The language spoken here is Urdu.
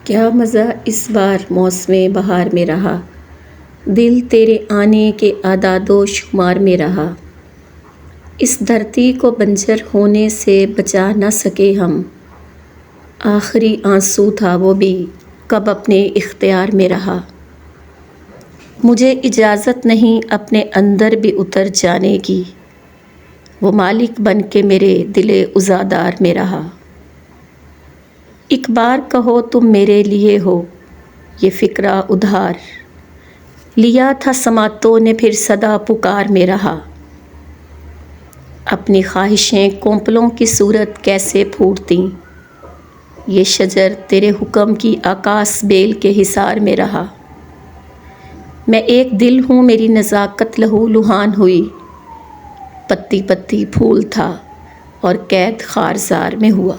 کیا مزہ اس بار موسم بہار میں رہا، دل تیرے آنے کے اعداد و شمار میں رہا۔ اس دھرتی کو بنجر ہونے سے بچا نہ سکے ہم، آخری آنسو تھا وہ بھی کب اپنے اختیار میں رہا۔ مجھے اجازت نہیں اپنے اندر بھی اتر جانے کی، وہ مالک بن کے میرے دل عزادار میں رہا۔ ایک بار کہو تم میرے لیے ہو یہ فکرہ ادھار، لیا تھا سماعتوں نے پھر صدا پکار میں رہا۔ اپنی خواہشیں کونپلوں کی صورت کیسے پھوٹتیں، یہ شجر تیرے حکم کی آکاس بیل کے حصار میں رہا۔ میں ایک دل ہوں میری نزاکت لہو لہان ہوئی، پتی پتی پھول تھا اور قید خارزار میں ہوا۔